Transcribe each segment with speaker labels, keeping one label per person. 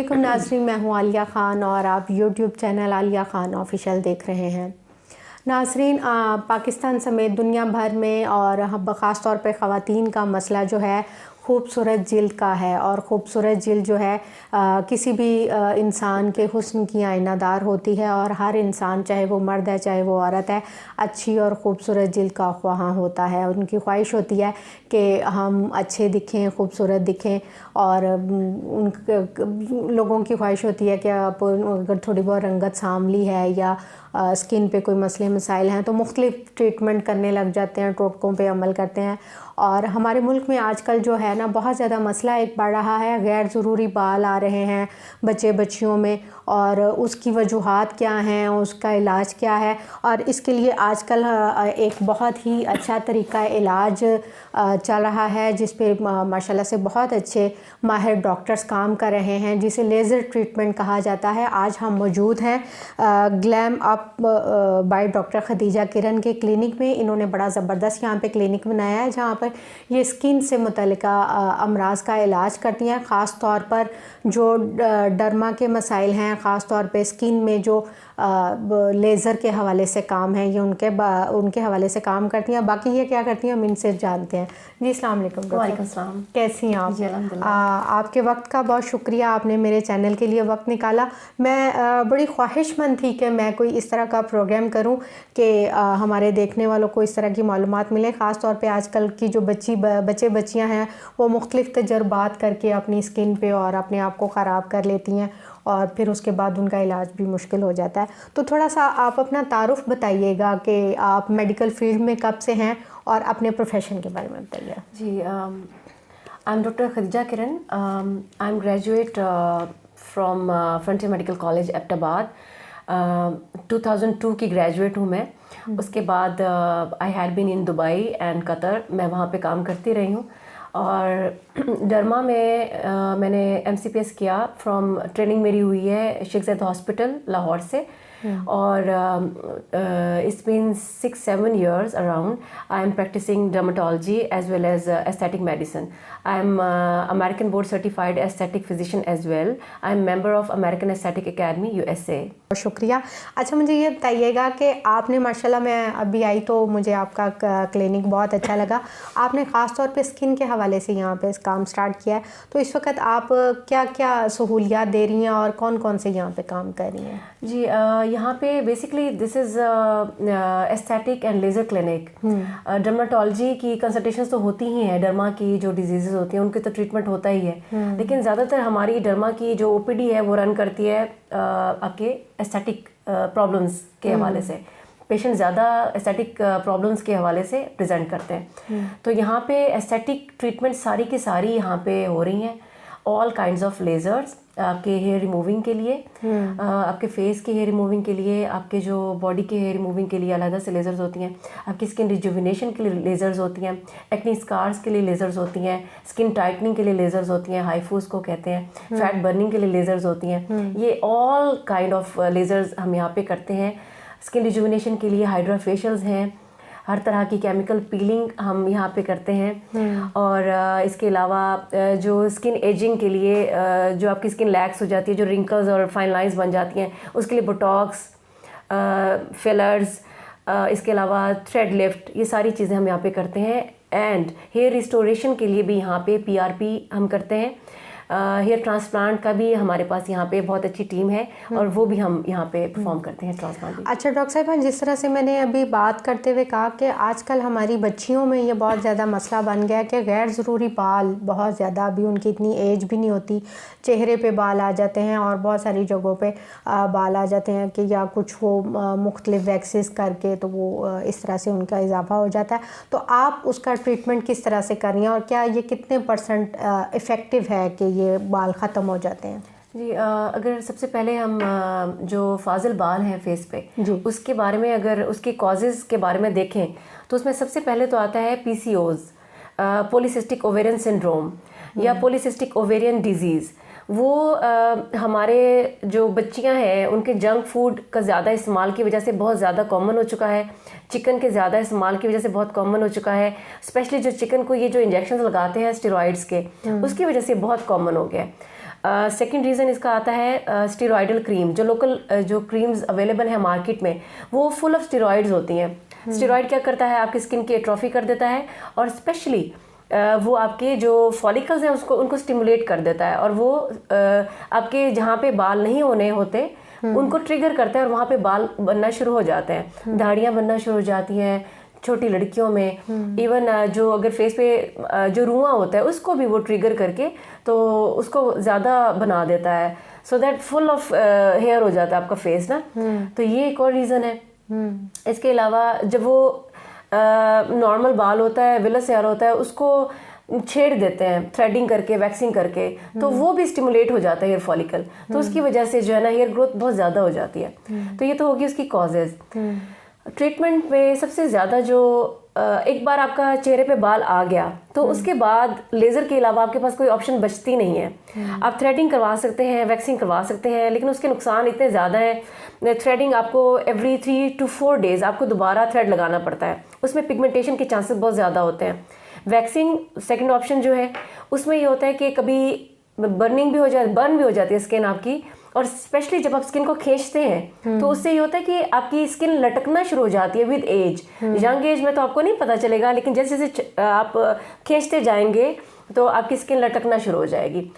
Speaker 1: वालेकुम नाज़रीन, मैं हूँ आलिया ख़ान और आप YouTube channel Alia Khan official देख रहे हैं। नाज़रीन, पाकिस्तान समेत दुनिया भर में और ख़ास तौर पे ख़वातीन का मसला जो है खूबसूरत जिल्द का है। और ख़ूबसूरत जिल्द जो है किसी भी इंसान के हुस्न की आईनादार होती है और हर इंसान, चाहे वो मर्द है चाहे वो औरत है, अच्छी और ख़ूबसूरत जिल्द का ख्वाहां होता है। उनकी ख्वाहिश होती है कि हम अच्छे दिखें, खूबसूरत दिखें। और उन लोगों की ख्वाहिश होती है कि आप अगर थोड़ी बहुत रंगत सांवली है या स्किन पे कोई मसले मसाइल हैं तो मुख्तलिफ़ ट्रीटमेंट करने लग जाते हैं, टोटकों पे अमल करते हैं। और हमारे मुल्क में आजकल जो है ना, बहुत ज़्यादा मसला एक बढ़ रहा है, गैर ज़रूरी बाल आ रहे हैं बच्चे बच्चियों में। और उसकी वजूहात क्या हैं, उसका इलाज क्या है। और इसके लिए आजकल एक बहुत ही अच्छा तरीका इलाज चल रहा है जिस पे माशाल्लाह से बहुत अच्छे माहिर डॉक्टर्स काम कर रहे हैं, जिसे लेज़र ट्रीटमेंट कहा जाता है। आज हम मौजूद हैं glam up by doctor Khadija Kiran के क्लिनिक में। इन्होंने बड़ा ज़बरदस्त यहाँ पे क्लिनिक बनाया है जहाँ पर ये स्किन से मुतल्लिका अमराज का इलाज करती हैं। ख़ास तौर पर जो डर्मा के मसाइल हैं, ख़ास तौर पे स्किन में जो लेज़र के हवाले से काम है, ये उनके हवाले से काम करती हैं। बाकी ये क्या करती हैं हम इनसे जानते हैं। जी अस्सलाम वालेकुम।
Speaker 2: वालेकुम सलाम।
Speaker 1: कैसी हैं आप?
Speaker 2: जी अल्हम्दुलिल्लाह।
Speaker 1: आपके वक्त का बहुत शुक्रिया, आपने मेरे चैनल के लिए वक्त निकाला। मैं बड़ी ख्वाहिशमंद थी कि मैं कोई इस तरह का प्रोग्राम करूं कि हमारे देखने वालों को इस तरह की मालूमात मिले। ख़ास तौर पे आजकल की जो बच्चे बच्चियां हैं वो मुख्तलिफ़ तजर्बात करके अपनी स्किन पे और अपने आप को ख़राब कर लेती हैं और फिर उसके बाद उनका इलाज भी मुश्किल हो जाता है। तो थोड़ा सा आप अपना तारुफ बताइएगा कि आप मेडिकल फील्ड में कब से हैं और अपने प्रोफेशन के बारे में बताइए।
Speaker 2: जी, I am doctor Khadija Kiran. I am graduate from frontier medical college Abbottabad. 2002 की ग्रेजुएट हूँ मैं। उसके बाद I had been in Dubai and Qatar, मैं वहाँ पे काम करती रही हूँ। और डरमा में मैंने MCPS किया। फ्रॉम ट्रेनिंग मेरी हुई है शेख ज़ायद हॉस्पिटल लाहौर से। और it's been 6-7 years around. I am practicing dermatology as well as aesthetic medicine. I am American board certified aesthetic physician as well. I am member of American Aesthetic Academy USA.
Speaker 1: शुक्रिया। अच्छा, मुझे ये बताइएगा कि आपने माशाल्लाह, मैं अभी आई तो मुझे आपका क्लिनिक बहुत अच्छा लगा। आपने ख़ास तौर पे स्किन के हवाले से यहाँ पे काम स्टार्ट किया है, तो इस वक्त आप क्या क्या सहूलियात दे रही हैं और कौन कौन से यहाँ पे काम कर रही हैं?
Speaker 2: जी, यहाँ पे basically this is aesthetic and laser clinic. Dermatology की कंसल्टेशंस तो होती ही हैं, डर्मा की जो डिजीज़ होती हैं उनके तो ट्रीटमेंट होता ही है। लेकिन ज़्यादातर हमारी डर्मा की जो OPD है वो रन करती है आपके एस्थेटिक प्रॉब्लम्स के हवाले से। पेशेंट ज़्यादा एस्थेटिक प्रॉब्लम्स के हवाले से प्रेजेंट करते हैं। तो यहाँ पे एस्थेटिक ट्रीटमेंट सारी की सारी यहाँ पे हो रही हैं। ऑल काइंड्स ऑफ लेज़र्स, आपके हेयर रिमूविंग के लिए, आपके फेस के हेयर रिमूविंग के लिए, आपके जो बॉडी के हेयर रिमूविंग के लिए अलग से लेज़र्स होती हैं, आपकी स्किन रिजुविनेशन के लिए लेज़र्स होती हैं, एक्नी स्कार्स के लिए लेज़र्स होती हैं, स्किन टाइटनिंग के लिए लेज़र्स होती हैं, हाइफूस को कहते हैं, फैट बर्निंग के लिए लेज़र्स होती हैं। ये ऑल काइंड ऑफ लेज़र्स हम यहाँ पे करते हैं। स्किन रिजुविनेशन के लिए हाइड्रा फेशियल्स हैं, हर तरह की केमिकल पीलिंग हम यहाँ पे करते हैं। और इसके अलावा जो स्किन एजिंग के लिए जो आपकी स्किन लैक्स हो जाती है, जो रिंकल्स और फाइन लाइंस बन जाती हैं, उसके लिए बोटॉक्स, फिलर्स, इसके अलावा थ्रेड लिफ्ट, ये सारी चीज़ें हम यहाँ पे करते हैं। एंड हेयर रिस्टोरेशन के लिए भी यहाँ पे PRP हम करते हैं। हेयर ट्रांसप्लांट का भी हमारे पास यहाँ पे बहुत अच्छी टीम है और वो भी हम यहाँ पे परफॉर्म करते हैं ट्रांसप्लांट भी।
Speaker 1: अच्छा डॉक्टर साहिबा, जिस तरह से मैंने अभी बात करते हुए कहा कि आजकल हमारी बच्चियों में ये बहुत ज़्यादा मसला बन गया कि गैर ज़रूरी बाल बहुत ज़्यादा, अभी उनकी इतनी एज भी नहीं होती, चेहरे पे बाल आ जाते हैं और बहुत सारी जगहों पे बाल आ जाते हैं कि या कुछ वो मुख्तलिफ वैक्सेस करके तो वो इस तरह से उनका इजाफा हो जाता है। तो आप उसका ट्रीटमेंट किस तरह से कर रही हैं और क्या ये कितने % इफ़ेक्टिव है कि ये बाल ख़त्म हो जाते हैं?
Speaker 2: जी, अगर सबसे पहले हम जो फाजिल बाल हैं फेस पे उसके बारे में, अगर उसके कॉजेज़ के बारे में देखें तो उसमें सबसे पहले तो आता है PCOS, पॉलीसिस्टिक ओवेरियन सिंड्रोम या पॉलीसिस्टिक ओवेरियन डिजीज़। वो हमारे जो बच्चियां हैं उनके जंक फूड का ज़्यादा इस्तेमाल की वजह से बहुत ज़्यादा कॉमन हो चुका है। चिकन के ज़्यादा इस्तेमाल की वजह से बहुत कॉमन हो चुका है। स्पेशली जो चिकन को ये जो इंजेक्शन लगाते हैं स्टेरॉइड्स के, उसकी वजह से बहुत कॉमन हो गया है। सेकंड रीज़न इसका आता है स्टेरॉइडल क्रीम। जो लोकल जो क्रीम्स अवेलेबल है मार्केट में वो फुल ऑफ स्टेरॉइड्स होती हैं। स्टेरॉइड क्या करता है, आपकी स्किन की एट्रोफी कर देता है और स्पेशली वो आपके जो फॉलिकल्स हैं उनको स्टिमुलेट कर देता है और वो आपके जहाँ पे बाल नहीं होने होते उनको ट्रिगर करता है और वहाँ पे बाल बनना शुरू हो जाते हैं, दाढ़ियाँ बनना शुरू हो जाती हैं छोटी लड़कियों में। इवन जो अगर फेस पे जो रुआं होता है उसको भी वो ट्रिगर करके तो उसको ज़्यादा बना देता है, so that full of hair हो जाता है आपका फेस ना। तो ये एक और रीज़न है। इसके अलावा जब वो नॉर्मल बाल होता है, विलस हेयर होता है, उसको छेड़ देते हैं थ्रेडिंग करके, वैक्सिंग करके, तो वो भी स्टिमुलेट हो जाता है हेयर फॉलिकल, तो उसकी वजह से जो है ना हेयर ग्रोथ बहुत ज़्यादा हो जाती है। तो ये तो होगी उसकी कॉजेज़। ट्रीटमेंट में सबसे ज़्यादा जो एक बार आपका चेहरे पे बाल आ गया तो उसके बाद लेज़र के अलावा आपके पास कोई ऑप्शन बचती नहीं है। आप थ्रेडिंग करवा सकते हैं, वैक्सिंग करवा सकते हैं, लेकिन उसके नुकसान इतने ज़्यादा हैं। थ्रेडिंग आपको एवरी 3 to 4 days आपको दोबारा थ्रेड लगाना पड़ता है, उसमें पिगमेंटेशन के चांसेस बहुत ज़्यादा होते हैं। वैक्सिंग सेकंड ऑप्शन जो है उसमें ये होता है कि कभी बर्न भी हो जाती है स्किन आपकी, और स्पेशली जब आप स्किन को खींचते हैं तो उससे ये होता है कि आपकी स्किन लटकना शुरू हो जाती है विद एज। यंग एज में तो आपको नहीं पता चलेगा, लेकिन जैसे जैसे आप खींचते जाएंगे तो आपकी स्किन लटकना शुरू हो जाएगी।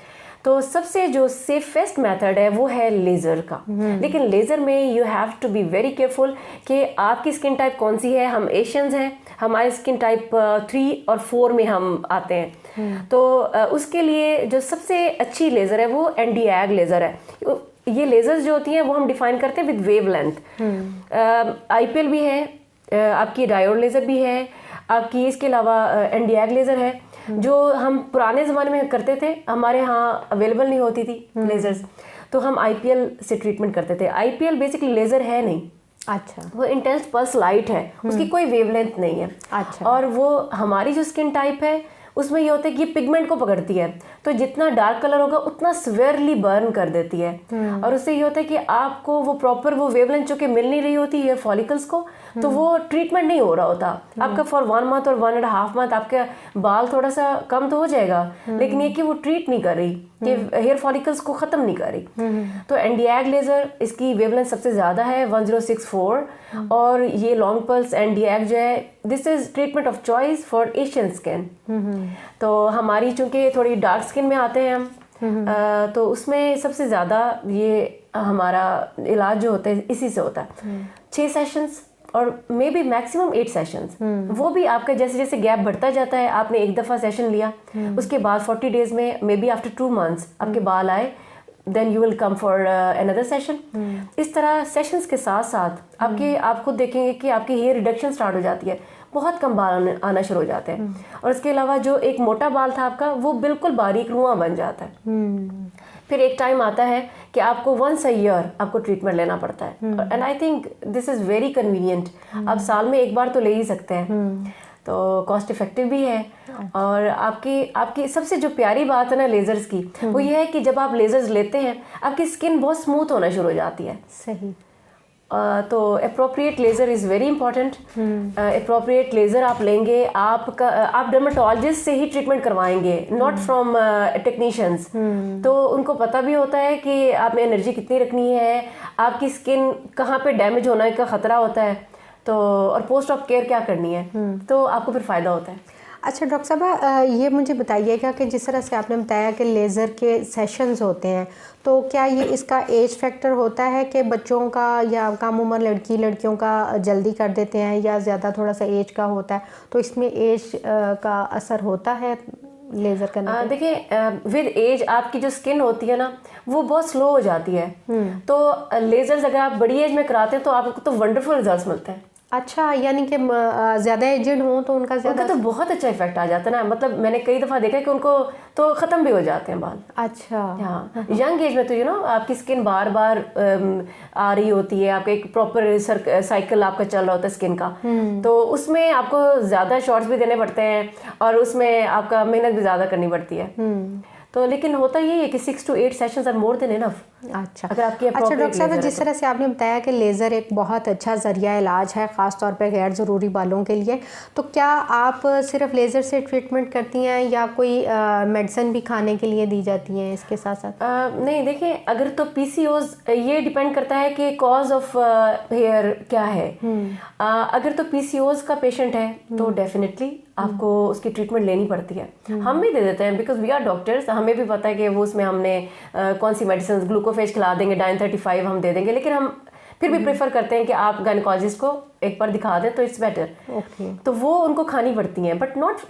Speaker 2: तो सबसे जो सेफेस्ट मेथड है वो है लेज़र का। लेकिन लेज़र में you have to be very careful कि आपकी स्किन टाइप कौन सी है। हम एशियंस हैं, हमारे स्किन टाइप 3 और 4 में हम आते हैं। तो उसके लिए जो सबसे अच्छी लेज़र है वो Nd:YAG लेज़र है। ये लेज़र्स जो होती हैं वो हम डिफाइन करते हैं विद वेव लेंथ। IPL भी है, आपकी डायोड लेज़र भी है आपकी, इसके अलावा Nd:YAG लेज़र है जो हम पुराने ज़माने में करते थे, हमारे यहाँ अवेलेबल नहीं होती थी लेज़र्स, तो हम IPL से ट्रीटमेंट करते थे। IPL बेसिकली लेज़र है नहीं,
Speaker 1: अच्छा,
Speaker 2: वो इंटेंस पल्स लाइट है, उसकी कोई वेवलेंथ नहीं है।
Speaker 1: अच्छा।
Speaker 2: और वो हमारी जो स्किन टाइप है उसमें ये होता है कि ये पिगमेंट को पकड़ती है, तो जितना डार्क कलर होगा उतना स्वेयरली बर्न कर देती है। और उससे ये होता है कि आपको वो प्रॉपर वो वेवलेंथ जो कि मिल नहीं रही होती है फॉलिकल्स को, तो वो ट्रीटमेंट नहीं हो रहा होता आपका फॉर 1 month और 1.5 month आपका बाल थोड़ा सा कम तो हो जाएगा, लेकिन ये कि वो ट्रीट नहीं कर रही, कि हेयर फॉलिकल्स को ख़त्म नहीं कर रही। तो Nd:YAG लेज़र इसकी वेवलेंथ सबसे ज़्यादा है 1064, और ये लॉन्ग पल्स Nd:YAG जो है this is treatment of choice for Asian skin. तो हमारी चूँकि थोड़ी डार्क स्किन में आते हैं हम, तो उसमें सबसे ज़्यादा ये हमारा इलाज जो होता है इसी से होता है। 6 सेशंस और मे बी मैक्सिमम 8 सेशंस, वो भी आपका जैसे जैसे गैप बढ़ता जाता है। आपने एक दफ़ा सेशन लिया, उसके बाद 40 days में मे बी आफ्टर 2 months आपके बाल आए, then you will come for another session. इस तरह सेशंस के साथ साथ आप खुद देखेंगे कि आपकी हेयर रिडक्शन स्टार्ट हो जाती है, बहुत कम बाल आना शुरू हो जाते हैं। और इसके अलावा जो एक मोटा बाल था आपका वो बिल्कुल बारीक रुआं बन जाता है। फिर एक टाइम आता है कि आपको once a year आपको ट्रीटमेंट लेना पड़ता है, and I think this is very convenient. आप साल में एक बार तो ले ही सकते हैं, तो कॉस्ट इफेक्टिव भी है। और आपकी सबसे जो प्यारी बात है ना लेज़र्स की, वो ये है कि जब आप लेज़र्स लेते हैं आपकी स्किन बहुत स्मूथ होना शुरू हो जाती है।
Speaker 1: सही।
Speaker 2: तो appropriate laser is very important. Appropriate laser आप लेंगे, आप डर्मेटोलॉजिस्ट से ही ट्रीटमेंट करवाएंगे, नॉट फ्रॉम टेक्नीशियंस। तो उनको पता भी होता है कि आपने एनर्जी कितनी रखनी है, आपकी स्किन कहाँ पे डैमेज होने का ख़तरा होता है, तो और पोस्ट ऑफ केयर क्या करनी है, तो आपको फिर फ़ायदा होता है।
Speaker 1: अच्छा डॉक्टर साहब, ये मुझे बताइएगा कि जिस तरह से आपने बताया कि लेज़र के सेशंस होते हैं, तो क्या ये इसका एज फैक्टर होता है कि बच्चों का या कम उम्र लड़कियों का जल्दी कर देते हैं, या ज़्यादा थोड़ा सा एज का होता है, तो इसमें एज का असर होता है लेज़र करने?
Speaker 2: देखिए विद एज आपकी जो स्किन होती है ना वो बहुत स्लो हो जाती है। तो लेज़र्स अगर आप बड़ी एज में कराते हैं तो आपको तो वंडरफुल रिजल्ट्स मिलते हैं।
Speaker 1: अच्छा, यानी कि ज़्यादा एजड हों तो उनका
Speaker 2: तो बहुत अच्छा इफेक्ट आ जाता है ना, मतलब मैंने कई दफ़ा देखा है कि उनको तो ख़त्म भी हो जाते हैं बाल।
Speaker 1: अच्छा।
Speaker 2: हाँ, यंग एज में तो आपकी स्किन बार बार आ रही होती है, आपका एक प्रॉपर साइकिल आपका चल रहा होता है स्किन का, तो उसमें आपको ज़्यादा शॉट्स भी देने पड़ते हैं और उसमें आपका मेहनत भी ज़्यादा करनी पड़ती है। तो लेकिन होता ये है कि 6 to 8 sessions are more than enough.
Speaker 1: अच्छा
Speaker 2: अगर आपकी
Speaker 1: अच्छा डॉक्टर साहब, जिस तरह से आपने बताया कि लेज़र एक बहुत अच्छा ज़रिया इलाज है ख़ास तौर पे गैर ज़रूरी बालों के लिए, तो क्या आप सिर्फ लेज़र से ट्रीटमेंट करती हैं या कोई मेडिसिन भी खाने के लिए दी जाती हैं इसके साथ साथ?
Speaker 2: नहीं, देखिए, अगर तो PCOS, ये डिपेंड करता है कि कॉज ऑफ हेयर क्या है। अगर तो PCOS का पेशेंट है तो डेफिनेटली आपको उसकी ट्रीटमेंट लेनी पड़ती है। हम भी दे देते हैं, बिकॉज वी आर डॉक्टर्स, हमें भी पता है कि वो उसमें हमने कौन सी मेडिसिन, ग्लूकोफेज खिला देंगे, डाइन 35 हम दे देंगे, लेकिन हम फिर भी प्रेफर करते हैं कि आप गायनेकोलॉजिस्ट को एक बार दिखा दें तो इट्स बेटर। तो वो उनको खानी पड़ती हैं, but not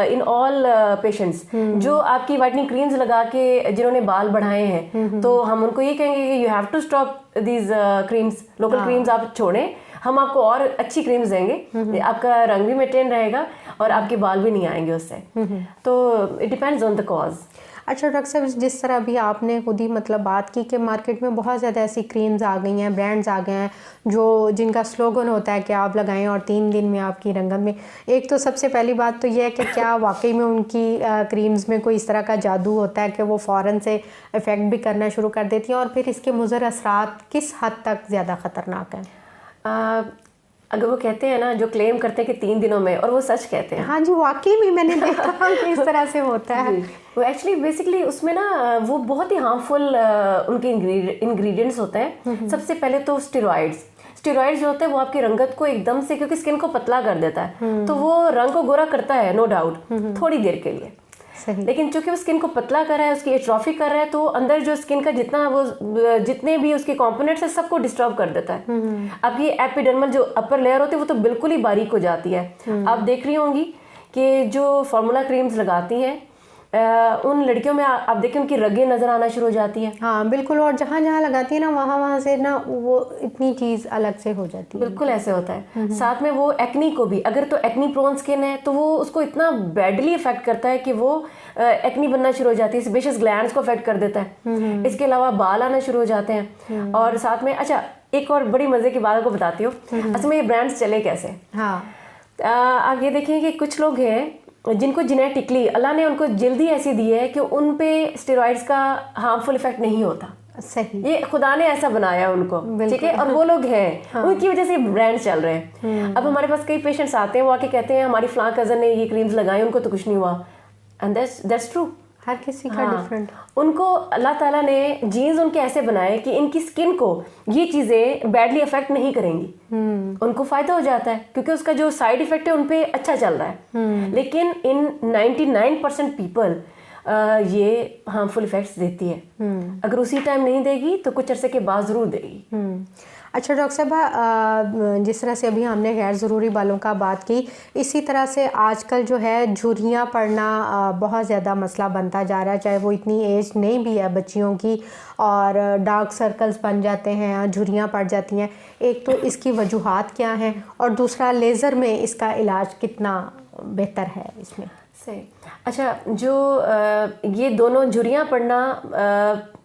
Speaker 2: in all patients. जो आपकी वाइटनिंग क्रीम्स लगा के जिन्होंने बाल बढ़ाए हैं, तो हम उनको ये कहेंगे कि you have to stop these creams, local creams आप छोड़ें, हम आपको और अच्छी क्रीम्स देंगे, आपका रंग भी मेंटेन रहेगा और आपके बाल भी नहीं आएंगे उससे। तो it depends on the cause.
Speaker 1: अच्छा डॉक्टर साहब, जिस तरह अभी आपने खुद ही मतलब बात की कि मार्केट में बहुत ज़्यादा ऐसी क्रीम्स आ गई हैं, ब्रांड्स आ गए हैं जो जिनका स्लोगन होता है कि आप लगाएं और 3 दिन में आपकी रंगत में। एक तो सबसे पहली बात तो यह है कि क्या वाकई में उनकी क्रीम्स में कोई इस तरह का जादू होता है कि वो फ़ौरन से इफ़ेक्ट भी करना शुरू कर देती हैं, और फिर इसके मुज़र असरात किस हद तक ज़्यादा ख़तरनाक हैं?
Speaker 2: अगर वो कहते हैं ना, जो क्लेम करते हैं कि 3 दिनों में, और वो सच कहते हैं।
Speaker 1: हाँ जी, वाकई में मैंने देखा कि इस तरह से होता है।
Speaker 2: वो एक्चुअली बेसिकली उसमें ना वो बहुत ही हार्मफुल उनके इंग्रेडिएंट्स होते हैं। सबसे पहले तो स्टेरॉइड्स जो होते हैं वो आपकी रंगत को एकदम से, क्योंकि स्किन को पतला कर देता है, तो वो रंग को गोरा करता है, नो डाउट, थोड़ी देर के लिए। लेकिन चूंकि वो स्किन को पतला कर रहा है, उसकी एट्रोफी कर रहा है, तो अंदर जो स्किन का जितने भी उसके कंपोनेंट्स है सबको डिस्टर्ब कर देता है। आपकी एपिडर्मल जो अपर लेयर होती है वो तो बिल्कुल ही बारीक हो जाती है। आप देख रही होंगी कि जो फार्मूला क्रीम्स लगाती हैं उन लड़कियों में आप देखिए उनकी रगें नजर आना शुरू हो जाती हैं।
Speaker 1: हाँ बिल्कुल, और जहाँ जहाँ लगाती है ना वहाँ से ना वो इतनी चीज़ अलग से हो जाती है।
Speaker 2: बिल्कुल ऐसे होता है। साथ में वो एक्नी को भी, अगर तो एक्नी प्रोन स्किन है तो वो उसको इतना बैडली इफेक्ट करता है कि वो एक्नी बनना शुरू हो जाती है, सेबेशियस ग्लैंड्स को अफेक्ट कर देता है। इसके अलावा बाल आना शुरू हो जाते हैं। और साथ में अच्छा एक और बड़ी मजे की बात आपको बताती हूँ, असल में ये ब्रांड्स चले कैसे।
Speaker 1: हाँ,
Speaker 2: आप ये देखिए कि कुछ लोग हैं जिनको जेनेटिकली अल्लाह ने उनको जल्दी ऐसी दी है कि उन पे स्टेरॉइड्स का हार्मफुल इफेक्ट नहीं होता।
Speaker 1: सही,
Speaker 2: ये खुदा ने ऐसा बनाया उनको, ठीक है, और वो लोग हैं। हाँ। उनकी वजह से ब्रांड चल रहे हैं। अब हमारे पास कई पेशेंट्स आते हैं, वो आके कहते हैं हमारी फलां कजन ने ये क्रीम्स लगाई, उनको तो कुछ नहीं हुआ, एंड दैट्स ट्रू।
Speaker 1: हर किसी का डिफरेंट।
Speaker 2: उनको अल्लाह ताला ने जीन्स उनके ऐसे बनाए कि इनकी स्किन को ये चीज़ें बैडली अफेक्ट नहीं करेंगी। उनको फ़ायदा हो जाता है क्योंकि उसका जो साइड इफेक्ट है उन पे अच्छा चल रहा है। लेकिन इन 99% पीपल ये हार्मफुल इफेक्ट्स देती है। अगर उसी टाइम नहीं देगी तो कुछ अरसे के बाद ज़रूर देगी।
Speaker 1: अच्छा डॉक्टर साहब, जिस तरह से अभी हमने गैर ज़रूरी बालों का बात की, इसी तरह से आजकल जो है झुर्रियाँ पड़ना बहुत ज़्यादा मसला बनता जा रहा है, चाहे वो इतनी एज नहीं भी है बच्चियों की, और डार्क सर्कल्स बन जाते हैं, झुर्रियाँ पड़ जाती हैं। एक तो इसकी वजूहात क्या हैं, और दूसरा लेज़र में इसका इलाज कितना बेहतर है इसमें
Speaker 2: से? अच्छा, जो ये दोनों झुर्रियाँ पड़ना,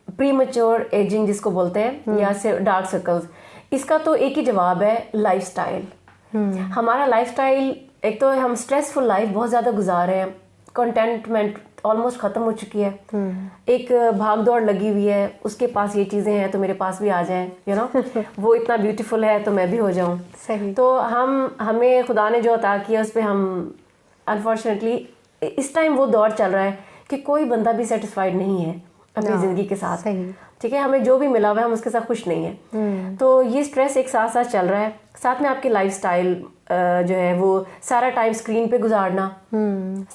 Speaker 2: प्रीमैच्योर एजिंग जिसको बोलते हैं, या डार्क सर्कल्स, इसका तो एक ही जवाब है, लाइफस्टाइल। हमारा लाइफस्टाइल, एक तो हम स्ट्रेसफुल लाइफ बहुत ज़्यादा गुजार रहे हैं, कंटेंटमेंट ऑलमोस्ट ख़त्म हो चुकी है। एक भाग दौड़ लगी हुई है, उसके पास ये चीज़ें हैं तो मेरे पास भी आ जाएं, यू नो वो इतना ब्यूटीफुल है तो मैं भी हो जाऊं।
Speaker 1: सही।
Speaker 2: तो हमें खुदा ने जो अता किया उस पर हम अनफॉर्चुनेटली इस टाइम वो दौर चल रहा है कि कोई बंदा भी सेटिस्फाइड नहीं है अपनी ज़िंदगी के साथ।
Speaker 1: सही।
Speaker 2: ठीक है, हमें जो भी मिला हुआ है हम उसके साथ खुश नहीं है। तो ये स्ट्रेस एक साथ साथ चल रहा है। साथ में आपकी लाइफस्टाइल जो है वो सारा टाइम स्क्रीन पे गुजारना,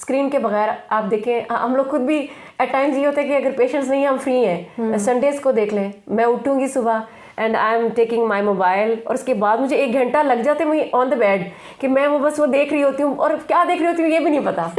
Speaker 2: स्क्रीन के बगैर आप देखें, हम लोग खुद भी एट टाइम्स ये होता है कि अगर पेशेंट्स नहीं, हम फ्री हैं, संडेज को देख लें, मैं उठूंगी सुबह and I am taking my mobile, और उसके बाद मुझे 1 घंटा लग जाते हैं ऑन द बेड कि मैं वो बस वो देख रही होती हूँ, और क्या देख रही होती हूँ ये भी नहीं पता।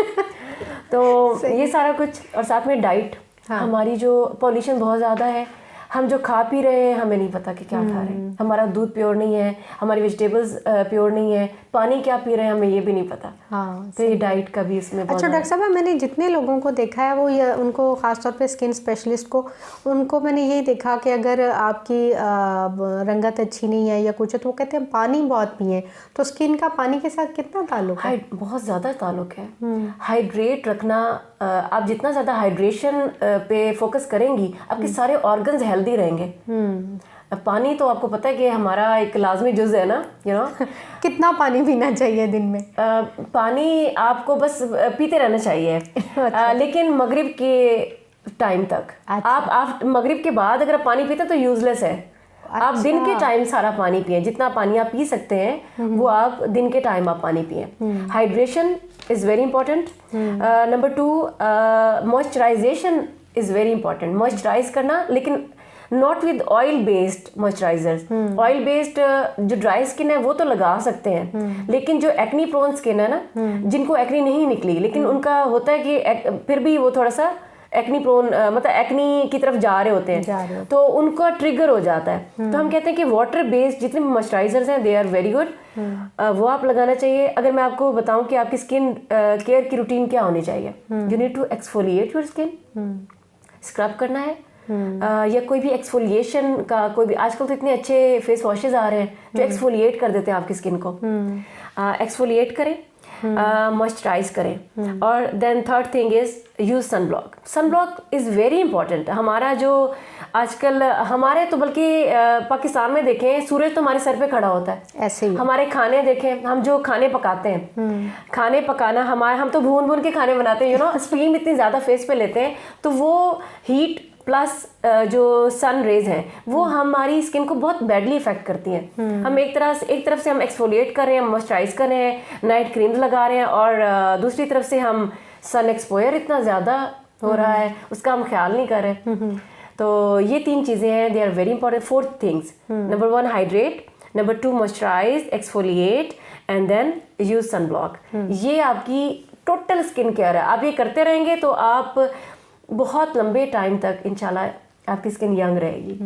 Speaker 2: तो ये सारा कुछ, और साथ में डाइट। हाँ। हमारी जो पॉल्यूशन बहुत ज़्यादा है, हम जो खा पी रहे हैं हमें नहीं पता कि क्या खा रहे हैं, हमारा दूध प्योर नहीं है, हमारी वेजिटेबल्स प्योर नहीं है, पानी क्या पी रहे हैं हमें ये भी नहीं पता। हाँ, तो ये डाइट का भी इसमें बहुत।
Speaker 1: अच्छा डॉक्टर साहब, मैंने जितने लोगों को देखा है वो उनको ख़ासतौर पे स्किन स्पेशलिस्ट को, उनको मैंने यही देखा कि अगर आपकी रंगत अच्छी नहीं है या कुछ है तो वो कहते हैं पानी बहुत पिए। तो स्किन का पानी के साथ कितना ताल्लुक है?
Speaker 2: बहुत ज़्यादा ताल्लुक है। हाइड्रेट रखना, आप जितना ज़्यादा हाइड्रेशन पे फोकस करेंगी आपके सारे ऑर्गन्स हेल्दी हेल्दी रहेंगे। पानी तो आपको पता है कि हमारा एक लाजमी जुज़ है ना,
Speaker 1: कितना पानी पीना चाहिए दिन में?
Speaker 2: पानी आपको बस पीते रहना चाहिए। लेकिन मगरिब के टाइम तक।
Speaker 1: अच्छा।
Speaker 2: आप मगरिब के बाद अगर आप पानी पीते तो यूजलेस है।
Speaker 1: अच्छा।
Speaker 2: आप दिन के टाइम सारा पानी पिए, जितना पानी आप पी सकते हैं वो आप दिन के टाइम आप पानी पिए। Hydration is very important. Number 2, moisturization is very important. Moisturize करना, लेकिन not with oil based moisturizers. Oil based जो ड्राई स्किन है वो तो लगा सकते हैं, लेकिन जो एक्नी प्रोन स्किन है ना, जिनको एक्नी नहीं निकली लेकिन उनका होता है कि फिर भी वो थोड़ा सा एक्नी प्रोन, मतलब एक्नी की तरफ जा रहे होते हैं, तो उनका ट्रिगर हो जाता है। तो हम कहते हैं कि वाटर बेस्ड जितने भी मॉइस्चराइजर्स हैं दे आर वेरी गुड, वो आप लगाना चाहिए। अगर मैं आपको बताऊं कि आपकी स्किन केयर की रूटीन क्या होनी चाहिए, you need to exfoliate your skin, scrub करना है, या कोई भी एक्सफोलिएशन का कोई भी, आजकल तो इतने अच्छे फेस वॉशेज आ रहे हैं जो एक्सफोलिएट कर देते हैं आपकी स्किन को। एक्सफोलिएट करें, मॉइस्चराइज करें, और then third thing is use sunblock. Sunblock is very important. हमारा जो आजकल हमारे तो बल्कि पाकिस्तान में देखें सूरज तो हमारे सर पे खड़ा होता है,
Speaker 1: ऐसे ही
Speaker 2: हमारे खाने देखें, हम जो खाने पकाते हैं, खाने पकाना हम तो भून भून के खाने बनाते हैं, स्टीम इतनी ज़्यादा फेस पे लेते हैं, तो वो हीट प्लस जो सन रेज हैं वो हमारी स्किन को बहुत बैडली इफेक्ट करती हैं। हम एक तरफ से हम एक्सफोलिएट कर रहे हैं, मॉइस्चराइज कर रहे हैं, नाइट क्रीम्स लगा रहे हैं, और दूसरी तरफ से हम सन एक्सपोयर इतना ज़्यादा हो रहा है उसका हम ख्याल नहीं कर रहे। तो ये 3 चीज़ें हैं, they are very important. 4 things, number 1 hydrate, number 2 moisturize, exfoliate, and then use sunblock. ये आपकी टोटल स्किन केयर है। आप ये करते रहेंगे तो आप बहुत लंबे टाइम तक इंशाल्लाह आपकी स्किन यंग रहेगी।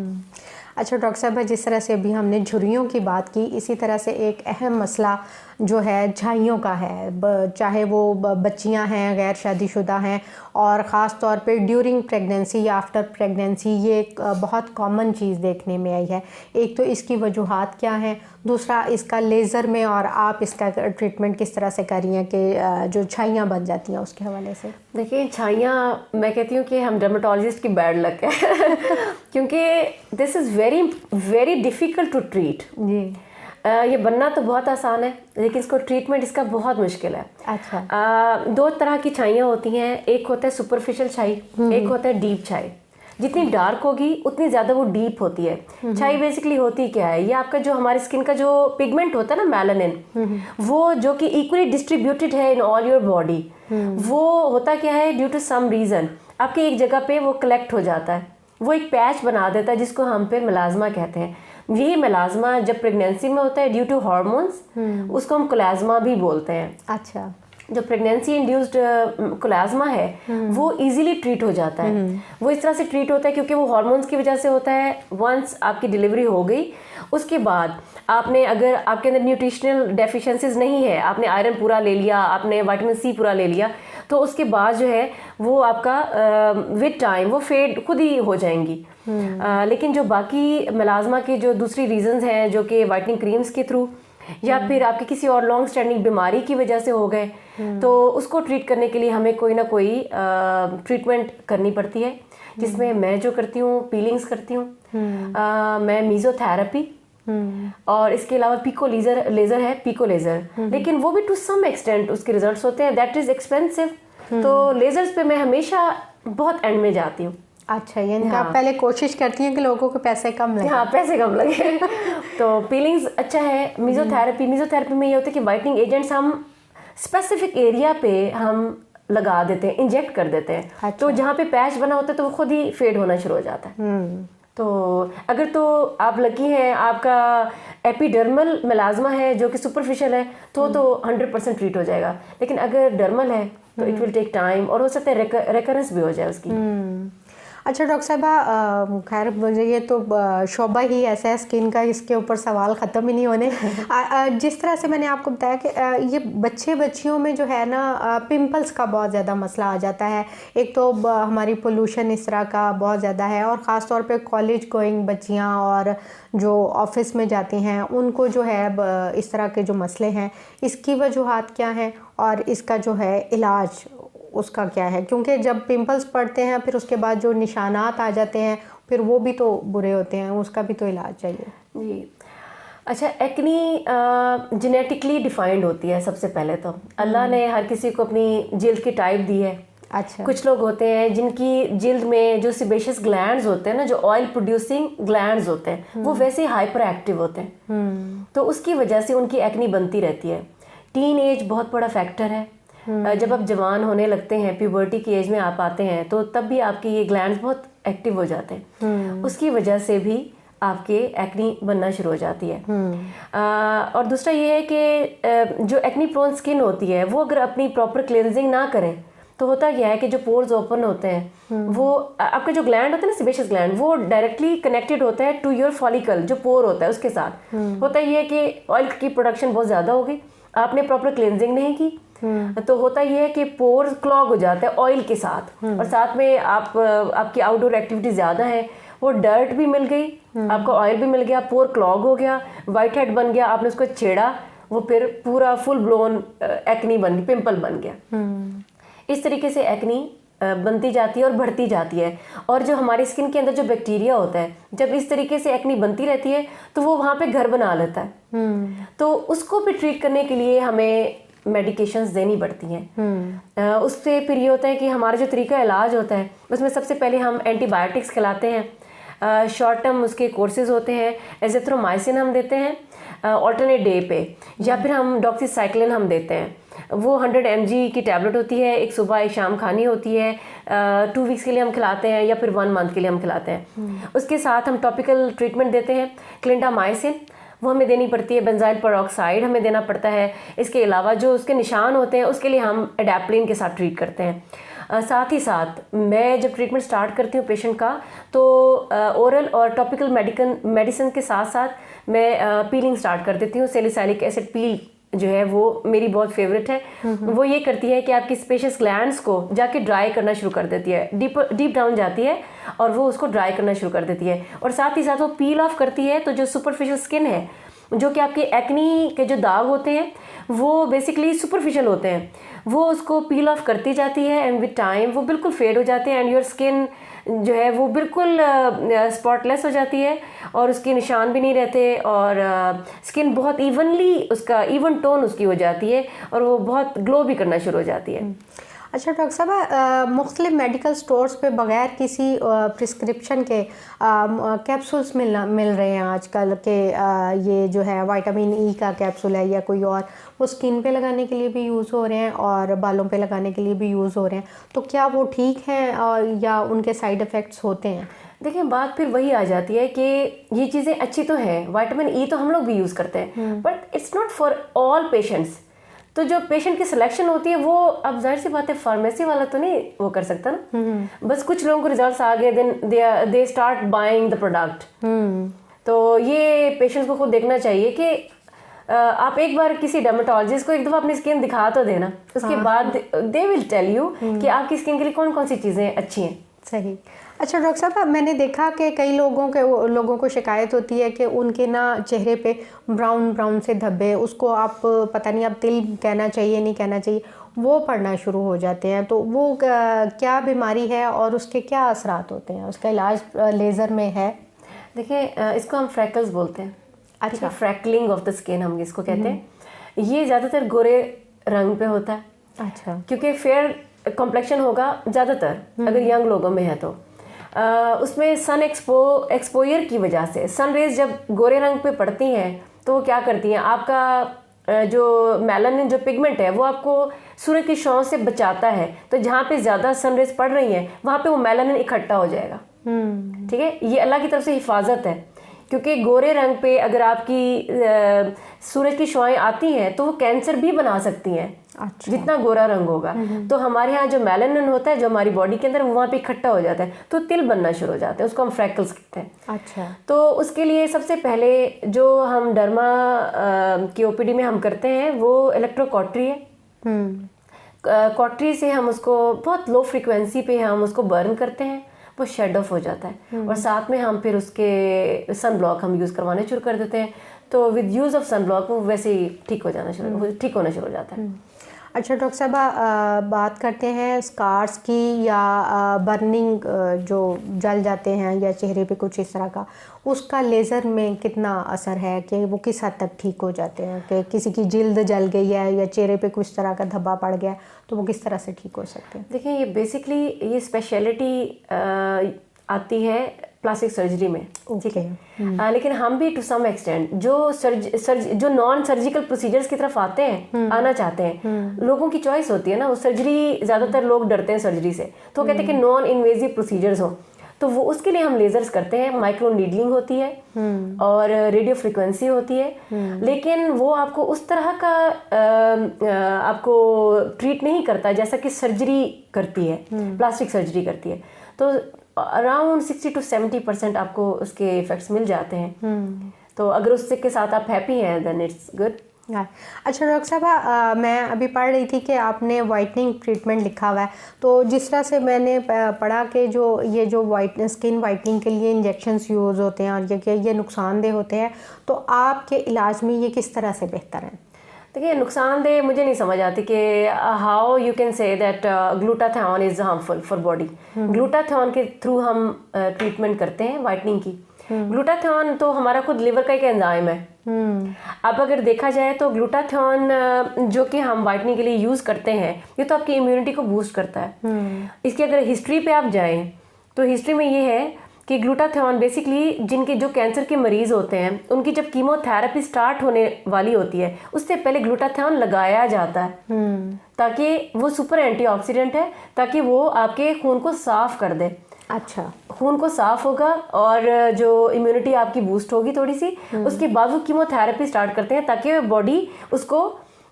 Speaker 1: अच्छा डॉक्टर साहब, जिस तरह से अभी हमने झुर्रियों की बात की, इसी तरह से एक अहम मसला जो है झाइयों का है, चाहे वो बच्चियां हैं, गैर शादीशुदा हैं, और ख़ास तौर पे ड्यूरिंग प्रेगनेंसी या आफ्टर प्रेगनेंसी ये एक बहुत कॉमन चीज़ देखने में आई है। एक तो इसकी वजूहात क्या हैं, दूसरा इसका लेज़र में और आप इसका ट्रीटमेंट किस तरह से करी हैं कि जो छाइयाँ बन जाती हैं उसके हवाले से।
Speaker 2: देखिए छाइयाँ, मैं कहती हूँ कि हम डर्मेटोलॉजिस्ट की बैड लक है क्योंकि this is very very difficult to treat. जी, ये बनना तो बहुत आसान है लेकिन इसको ट्रीटमेंट इसका बहुत मुश्किल है।
Speaker 1: अच्छा।
Speaker 2: 2 तरह की छाइयाँ होती हैं, एक होता है सुपरफिशियल छाई, एक होता है डीप छाई। जितनी डार्क होगी उतनी ज़्यादा वो डीप होती है। छाई बेसिकली होती क्या है, ये आपका जो हमारी स्किन का जो पिगमेंट होता है ना, मेलानिन, वो जो कि इक्वली डिस्ट्रीब्यूटेड है इन ऑल योर बॉडी, वो होता क्या है, ड्यू टू सम रीज़न आपके एक जगह पे वो कलेक्ट हो जाता है, वो एक पैच बना देता है जिसको हम पे मेलाज़मा कहते हैं। यही मेलाज़मा जब प्रेगनेंसी में होता है ड्यू टू हार्मोन्स, उसको हम कोलाज़मा भी बोलते हैं।
Speaker 1: अच्छा।
Speaker 2: जो प्रेगनेंसी इंड्यूस्ड कोलाज़मा है वो इजीली ट्रीट हो जाता है। वो इस तरह से ट्रीट होता है क्योंकि वो हार्मोन्स की वजह से होता है। वंस आपकी डिलीवरी हो गई उसके बाद आपने, अगर आपके अंदर न्यूट्रिशनल डेफिशिएंसीज नहीं है, आपने आयरन पूरा ले लिया, आपने विटामिन सी पूरा ले लिया, तो उसके बाद जो है वो आपका विद टाइम वो फेड खुद ही हो जाएंगी। लेकिन जो बाकी मेलाज़मा के जो दूसरी रीजंस हैं जो कि वाइटनिंग क्रीम्स के थ्रू या फिर आपकी किसी और लॉन्ग स्टैंडिंग बीमारी की वजह से हो गए, तो उसको ट्रीट करने के लिए हमें कोई ना कोई ट्रीटमेंट करनी पड़ती है, जिसमें मैं जो करती हूँ पीलिंग्स करती हूँ, मैं मीज़ोथेरेपी, और इसके अलावा पिको लेज़र है, पिको लेज़र, लेकिन वो भी टू सम एक्सटेंट उसके रिजल्ट्स होते हैं, दैट इज़ एक्सपेंसिव। तो लेज़र्स पे मैं हमेशा बहुत एंड में जाती हूँ।
Speaker 1: अच्छा, यानी आप पहले कोशिश करती हैं कि लोगों को पैसे कम लगे।
Speaker 2: हाँ, पैसे कम लगे तो पीलिंग्स अच्छा है। मीज़ोथेरेपी में ये होता है कि वाइटनिंग एजेंट्स हम स्पेसिफिक एरिया पे हम लगा देते हैं, इंजेक्ट कर देते हैं। अच्छा। तो जहाँ पे पैच बना होता है तो वो खुद ही फेड होना शुरू हो जाता है। तो अगर तो आप लकी हैं, आपका एपिडर्मल मेलाज़मा है जो कि सुपरफिशियल है, तो 100% ट्रीट हो जाएगा। लेकिन अगर डर्मल है तो इट विल टेक टाइम, और हो सकता है रिकरेंस भी हो जाए उसकी।
Speaker 1: अच्छा डॉक्टर साहबा, खैर मुझे ये तो शोबा ही ऐसा है स्किन का, इसके ऊपर सवाल ख़त्म ही नहीं होने। जिस तरह से मैंने आपको बताया कि ये बच्चियों में जो है ना पिंपल्स का बहुत ज़्यादा मसला आ जाता है। एक तो हमारी पोल्यूशन इस तरह का बहुत ज़्यादा है, और ख़ास तौर पे कॉलेज गोइंग बच्चियाँ और जो ऑफिस में जाती हैं उनको जो है इस तरह के जो मसले हैं, इसकी वजूहात क्या हैं और इसका जो है इलाज उसका क्या है? क्योंकि जब पिंपल्स पड़ते हैं फिर उसके बाद जो निशानात आ जाते हैं फिर वो भी तो बुरे होते हैं, उसका भी तो इलाज चाहिए।
Speaker 2: जी अच्छा, एक्नी जेनेटिकली डिफाइंड होती है। सबसे पहले तो अल्लाह ने हर किसी को अपनी जिल्द की टाइप दी है।
Speaker 1: अच्छा।
Speaker 2: कुछ लोग होते हैं जिनकी जिल्द में जो सिबेशियस ग्लैंड्स होते हैं ना, जो ऑयल प्रोड्यूसिंग ग्लैंड्स होते हैं, वो वैसे ही हाइपर एक्टिव होते हैं। तो उसकी वजह से उनकी एक्नी बनती रहती है। टीन एज बहुत बड़ा फैक्टर है। जब आप जवान होने लगते हैं, प्यूबर्टी की एज में आप आते हैं, तो तब भी आपके ये ग्लैंड्स बहुत एक्टिव हो जाते हैं। उसकी वजह से भी आपके एक्नी बनना शुरू हो जाती है। और दूसरा ये है कि जो एक्नी प्रोन स्किन होती है, वो अगर अपनी प्रॉपर क्लेंजिंग ना करें तो होता क्या है कि जो पोर्स ओपन होते हैं, वो आपका जो ग्लैंड होता है ना, सिबेशियस ग्लैंड, वो डायरेक्टली कनेक्टेड होता है टू योर फॉलिकल, जो पोर होता है उसके साथ। होता ये है कि ऑयल की प्रोडक्शन बहुत ज़्यादा हो गई, आपने प्रॉपर क्लेंजिंग नहीं की, तो होता ये है कि पोर क्लॉग हो जाता है ऑयल के साथ। और साथ में आपकी आउटडोर एक्टिविटी ज़्यादा है, वो डर्ट भी मिल गई, आपका ऑयल भी मिल गया, पोर क्लॉग हो गया, वाइट हेड बन गया, आपने उसको छेड़ा, वो फिर पूरा फुल ब्लोन एक्नी बन गई, पिंपल बन गया। इस तरीके से एक्नी बनती जाती है और बढ़ती जाती है। और जो हमारी स्किन के अंदर जो बैक्टीरिया होता है, जब इस तरीके से एक्नी बनती रहती है तो वो वहाँ पे घर बना लेता है। तो उसको भी ट्रीट करने के लिए हमें मेडिकेशंस देनी पड़ती हैं। उससे फिर ये होता है कि हमारा जो तरीका इलाज होता है, उसमें सबसे पहले हम एंटीबायोटिक्स खिलाते हैं। शॉर्ट टर्म उसके कोर्सेज होते हैं। एजिथ्रोमाइसिन हम देते हैं ऑल्टरनेट डे पे, या फिर हम डॉक्सीसाइक्लिन हम देते हैं। वो 100 mg की टैबलेट होती है, एक सुबह एक शाम खानी होती है। 2 वीक्स के लिए हम खिलाते हैं या फिर 1 मंथ के लिए हम खिलाते हैं। उसके साथ हम टॉपिकल ट्रीटमेंट देते हैं। क्लिंडामाइसिन वो हमें देनी पड़ती है, बेंजाइल पेरोक्साइड हमें देना पड़ता है। इसके अलावा जो उसके निशान होते हैं उसके लिए हम एडाप्लिन के साथ ट्रीट करते हैं। साथ ही साथ मैं जब ट्रीटमेंट स्टार्ट करती हूँ पेशेंट का, तो ओरल और टॉपिकल मेडिसिन के साथ साथ मैं पीलिंग स्टार्ट कर देती हूँ। सैलिसाइलिक एसिड पील जो है वो मेरी बहुत फेवरेट है। वो ये करती है कि आपकी स्पेशियस ग्लैंड्स को जाके ड्राई करना शुरू कर देती है, डीप डाउन जाती है और वो उसको ड्राई करना शुरू कर देती है। और साथ ही साथ वो पील ऑफ करती है, तो जो सुपरफिशियल स्किन है, जो कि आपके एक्नी के जो दाग होते हैं वो बेसिकली सुपरफिशियल होते हैं, वो उसको पील ऑफ करती जाती है एंड विद टाइम वो बिल्कुल फेड हो जाते हैं एंड योर स्किन जो है वो बिल्कुल स्पॉटलेस हो जाती है और उसके निशान भी नहीं रहते और स्किन बहुत इवनली उसका इवन टोन उसकी हो जाती है और वो बहुत ग्लो भी करना शुरू हो जाती है।
Speaker 1: अच्छा डॉक्टर साहब, मुख्तलिफ मेडिकल स्टोर्स पे बग़ैर किसी प्रिस्क्रिप्शन के कैप्सूल्स मिल रहे हैं आजकल के, ये जो है विटामिन ई का कैप्सूल है या कोई और, वो स्किन पे लगाने के लिए भी यूज़ हो रहे हैं और बालों पे लगाने के लिए भी यूज़ हो रहे हैं, तो क्या वो ठीक हैं और या उनके साइड इफ़ेक्ट्स होते हैं?
Speaker 2: देखिए बात फिर वही आ जाती है कि ये चीज़ें अच्छी तो हैं, विटामिन ई तो हम लोग भी यूज़ करते हैं, but it's not for all patients. तो जो पेशेंट की सिलेक्शन होती है वो अब जाहिर सी बात है फार्मेसी वाला तो नहीं वो कर सकता ना। बस कुछ लोगों को रिजल्ट्स आ गए, then they start buying the product. तो ये पेशेंट्स को खुद देखना चाहिए कि आप एक बार किसी डर्मेटोलॉजिस्ट को एक दफ़ा अपनी स्किन दिखा तो देना, उसके बाद दे विल टेल यू कि आपकी स्किन के लिए कौन कौन सी चीज़ें अच्छी हैं।
Speaker 1: सही। अच्छा डॉक्टर साहब, मैंने देखा कि कई लोगों को शिकायत होती है कि उनके ना चेहरे पे ब्राउन से धब्बे, उसको आप पता नहीं आप तिल कहना चाहिए नहीं कहना चाहिए, वो पड़ना शुरू हो जाते हैं, तो वो क्या बीमारी है और उसके क्या असरात होते हैं? उसका इलाज लेज़र में है?
Speaker 2: देखिए इसको हम फ्रैकल्स बोलते हैं। अच्छा, फ्रैकलिंग ऑफ द स्किन हम इसको कहते हैं। ये ज़्यादातर गोरे रंग पे होता है।
Speaker 1: अच्छा।
Speaker 2: क्योंकि फेयर कॉम्प्लेक्शन होगा ज़्यादातर अगर यंग लोगों में है तो उसमें सन एक्सपोयर की वजह से सन रेज जब गोरे रंग पे पड़ती हैं तो वो क्या करती हैं, आपका जो मेलानिन जो पिगमेंट है वो आपको सूरज की छांव से बचाता है। तो जहाँ पे ज़्यादा सन रेज पड़ रही हैं वहाँ पे वो मेलानिन इकट्ठा हो जाएगा। ठीक है, ये अल्लाह की तरफ से हिफाजत है, क्योंकि गोरे रंग पे अगर आपकी सूरज की छाएं आती हैं तो वो कैंसर भी बना सकती हैं। अच्छा। जितना गोरा रंग होगा। तो हमारे यहाँ जो मेलानिन होता है जो हमारी बॉडी के अंदर वो वहाँ पे इकट्ठा हो जाता है तो तिल बनना शुरू हो जाते हैं, उसको हम फ्रैकल्स कहते हैं।
Speaker 1: अच्छा।
Speaker 2: तो उसके लिए सबसे पहले जो हम डर्मा की ओपीडी में हम करते हैं वो इलेक्ट्रोकॉटरी है। कॉटरी से हम उसको बहुत लो फ्रिक्वेंसी पे हम उसको बर्न करते हैं, वो शेड ऑफ हो जाता है और साथ में हम फिर उसके सन ब्लॉक हम यूज़ करवाने शुरू कर देते हैं। तो with use of sunblock वो वैसे ही ठीक होना शुरू हो जाता है।
Speaker 1: अच्छा डॉक्टर साहब, बात करते हैं स्कार्स की या बर्निंग जो जल जाते हैं या चेहरे पे कुछ इस तरह का, उसका लेज़र में कितना असर है कि वो किस हद तक ठीक हो जाते हैं? कि किसी की जिल्द जल गई है या चेहरे पे कुछ तरह का धब्बा पड़ गया तो वो किस तरह से ठीक हो सकते हैं?
Speaker 2: देखिए, ये बेसिकली ये स्पेशलिटी आती है प्लास्टिक सर्जरी में, ठीक है। लेकिन हम भी टू सम एक्सटेंट जो नॉन सर्जिकल प्रोसीजर्स की तरफ आना चाहते हैं, लोगों की चॉइस होती है ना। वो सर्जरी, ज़्यादातर लोग डरते हैं सर्जरी से, तो कहते हैं कि नॉन इन्वेजिव प्रोसीजर्स हो, तो वो उसके लिए हम लेजर्स करते हैं। माइक्रो नीडलिंग होती है और रेडियो फ्रिक्वेंसी होती है, लेकिन वो आपको उस तरह का आपको ट्रीट नहीं करता जैसा कि सर्जरी करती है, प्लास्टिक सर्जरी करती है। तो अराउंड 60 to 70% आपको उसके इफेक्ट्स मिल जाते हैं। तो अगर उससे के साथ आप हैप्पी हैं देन इट्स गुड।
Speaker 1: अच्छा डॉक्टर साहब, मैं अभी पढ़ रही थी कि आपने वाइटनिंग ट्रीटमेंट लिखा हुआ है, तो जिस तरह से मैंने पढ़ा कि जो स्किन वाइटनिंग के लिए इंजेक्शंस यूज़ होते हैं और ये नुकसानदेह होते हैं, तो आपके इलाज में ये किस तरह से बेहतर है?
Speaker 2: देखिए, नुकसानदेह मुझे नहीं समझ आती कि how you can say that glutathione is harmful for body. Glutathione के थ्रू हम ट्रीटमेंट करते हैं वाइटनिंग की। ग्लूटाथियोन तो हमारा खुद लिवर का एक एंजाइम है। अब अगर देखा जाए तो ग्लूटाथियोन जो कि हम वाइटनिंग के लिए यूज़ करते हैं, ये तो आपकी इम्यूनिटी को बूस्ट करता है। इसकी अगर हिस्ट्री पे आप जाएं तो हिस्ट्री में ये है कि ग्लूटाथियोन बेसिकली जिनके जो कैंसर के मरीज होते हैं, उनकी जब कीमोथेरेपी स्टार्ट होने वाली होती है, उससे पहले ग्लूटाथियोन लगाया जाता है ताकि वो सुपर एंटीऑक्सीडेंट है, ताकि वो आपके खून को साफ कर दे।
Speaker 1: अच्छा,
Speaker 2: खून को साफ होगा और जो इम्यूनिटी आपकी बूस्ट होगी थोड़ी सी, उसके बाद वो कीमोथेरेपी स्टार्ट करते हैं ताकि बॉडी उसको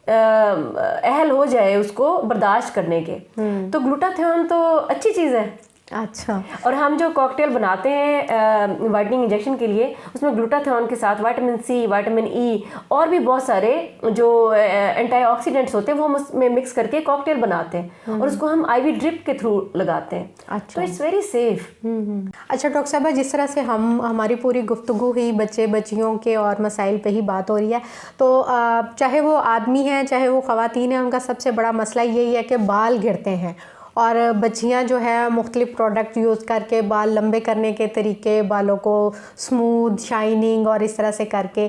Speaker 2: अहल हो जाए उसको बर्दाश्त करने के। तो ग्लूटाथियोन तो अच्छी चीज़ है।
Speaker 1: अच्छा, और
Speaker 2: हम जो कॉकटेल बनाते हैं वाइटनिंग इंजेक्शन के लिए, उसमें ग्लूटाथियोन के साथ विटामिन सी, विटामिन ई और भी बहुत सारे जो एंटीऑक्सीडेंट्स होते हैं वो हम उसमें मिक्स करके कॉकटेल बनाते हैं और उसको हम आईवी ड्रिप के थ्रू लगाते हैं।
Speaker 1: अच्छा,
Speaker 2: तो इट्स वेरी सेफ।
Speaker 1: अच्छा डॉक्टर साहब, जिस तरह से हमारी पूरी गुफ्तगू ही बच्चे बच्चियों के और मसाइल पे ही बात हो रही है, तो चाहे वो आदमी हैं चाहे वो ख़वातीन हैं, उनका सबसे बड़ा मसला यही है कि बाल गिरते हैं और बच्चियां जो है मुख्तलिफ प्रोडक्ट यूज़ करके बाल लंबे करने के तरीके, बालों को स्मूथ, शाइनिंग और इस तरह से करके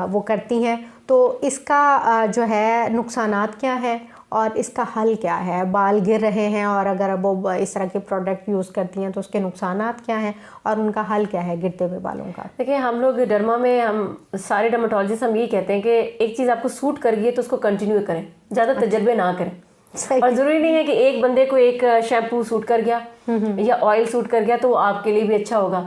Speaker 1: वो करती हैं। तो इसका जो है नुकसानात क्या है और इसका हल क्या है? बाल गिर रहे हैं और अगर वो इस तरह के प्रोडक्ट यूज़ करती हैं तो उसके नुकसानात क्या हैं और उनका हल क्या है गिरते हुए बालों का?
Speaker 2: देखिए, हम लोग डर्मा में हम सारे डर्माटोलॉजिस्ट हम यही कहते हैं कि एक चीज़ आपको सूट कर गई है तो उसको कंटिन्यू करें, ज़्यादा तजर्बे ना करें। और ज़रूरी नहीं है कि एक बंदे को एक शैम्पू सूट कर गया या ऑयल सूट कर गया तो वो आपके लिए भी अच्छा होगा।